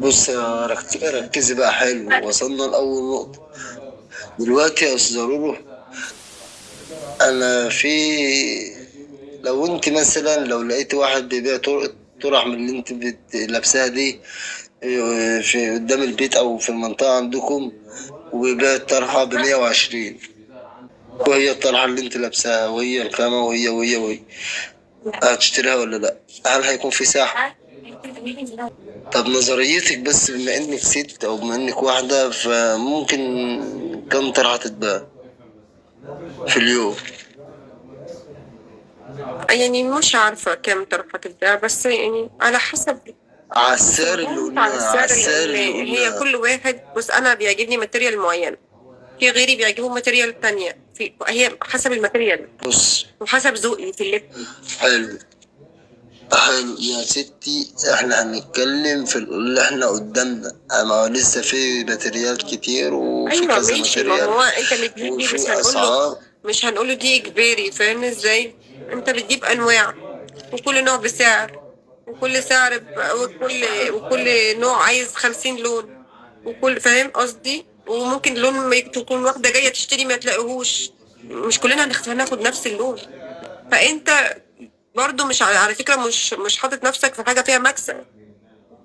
بص ركزي بقى، حلو وصلنا لأول نقطة. دلوقتي يا أستاذ رورو، أنا لو أنت مثلا لو لقيت واحد بيبيع طرح من اللي أنت لابساها دي في قدام البيت أو في المنطقة عندكم، وبيبيع الطرحة ب120، وهي الطرحة اللي أنت لابساها وهي الخامة وهي هتشتريها ولا لأ؟ هل هيكون في ساحة؟ طب نظريتك بس، بما انك ست او بما انك واحدة، فممكن كم طرحة تتباع في اليوم؟ يعني مش عارفة كام طرحة تتباع، بس يعني على حسب. على بص، السعر اللي معتمد على قلناه، على السعر، السعر لأن اللي هي قلناه. كل واحد. بص، أنا بيعجبني ماتيريال معين، في غيري بيعجبه ماتيريال تانية، هي حسب الماتيريال بص، وحسب ذوقي في اللبس. حلو حلو يا ستي، احنا هنتكلم في اللي احنا قدامنا، ما هو لسه في ماتريال كتير وفي أيوة كذا ماشي، ما ماتريال هو أنت اللي تجيب دي وفي اسعار. مش هنقوله دي إجباري، فاهم إزاي؟ أنت بتجيب أنواع، وكل نوع بسعر، وكل سعر وكل نوع عايز 50 لون، وكل، فاهم قصدي؟ وممكن لون ما تكون واحدة جاية تشتري ما تلاقيهوش، مش كلنا هناخد نفس اللون. فأنت برضو مش على فكرة، مش حاطط نفسك في حاجة فيها مكسب،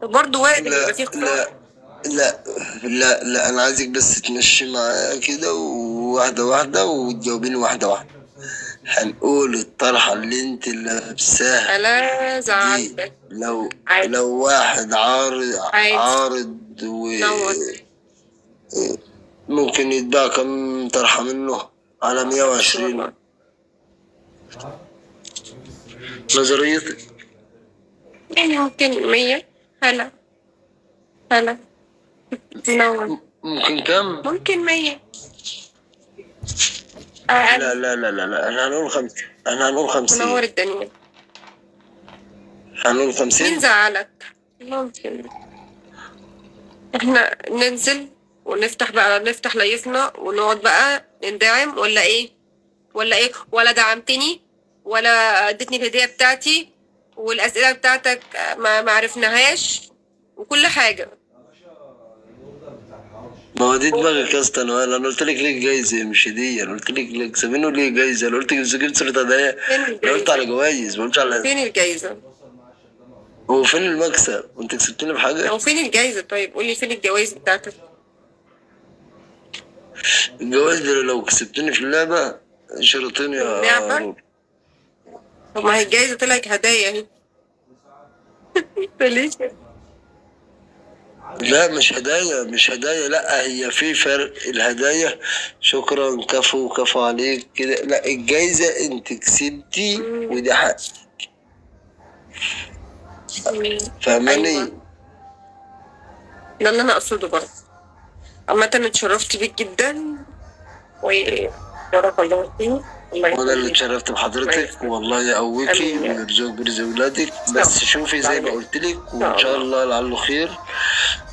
برضو وارد إن يبقى لا فيه لا خسارة. لا لا، انا عايزك بس تمشي معايا كده، وواحدة واحدة، وتجاوبيني واحدة واحدة. هنقول الطرحة اللي انت لابساها ألا دي، زعلتك؟ عادي، لو واحد عادي، عارض نور. ممكن يتباع كم طرحة منه على مية معرفش وعشرين والله. نظريتك؟ يعني ممكن 100. هلا، هلا، نور. ممكن كم؟ ممكن 100 لا أقل. لا لا لا لا، احنا هنقول احنا هنقول منور 50. الدنيا. هنقول مين 50. زعلك؟ ممكن احنا ننزل ونفتح بقى، نفتح لايفنا ونقعد بقى ندعم، ولا ايه؟ ولا ايه؟ ولا دعمتني، ولا ادتني الهدية بتاعتي، والأسئلة بتاعتك ما عرفناهاش، وكل حاجة. ما هو دي دماغك يا اسطى، انا قلت لك ليه جايزه مش هديه، انا قلت لك ليه كسبينه ليه جايزه، انا قلت لك جبت صوره هدايا. فين انا قلت على الجايزة؟ جوائز، ما قلتش على. فين الجايزة؟ هو فين المكسب وانت كسبتني بحاجه؟ او فين الجايزة؟ طيب قولي فين الجوائز بتاعتك. الجوائز دي لو كسبتني في اللعبه شرطين في يا اللعبة؟ روب. طب ما هي الجايزة طلعت هدايا اهي. ليش؟ لا مش هدايا، مش هدايا، لا هي في فرق. الهدايا شكرا كفو كفو عليك كده، لا الجايزة انت كسبتي ودي حق. ايوه، فاهماني؟ ده اللي انا اقصده برضه. عامة اتشرفت بيك جدا، وبارك الله فيك. الله وانا اللي يخليك. اتشرفت الله بحضرتك، يخليك. والله يقويكي امين يا رب. ويرزقك برزق ولادك، ان شاء بس شوفي زي ما الله. قلت لك، ان وان شاء شاء الله. الله لعله خير.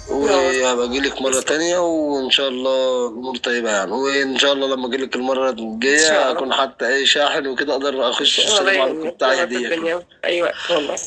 نور. وهبقى اجيلك مرة تسلم. تانية، وان شاء الله الامور طيبة يعني، وان شاء الله لما اجيلك المرة ان الجاية شاء اكون الله. حتى اي شاحن وكده اقدر اخش الله السلام عليكم يهنيك، بتاعي نور في هدية كده. الدنيا في اي وقت والله.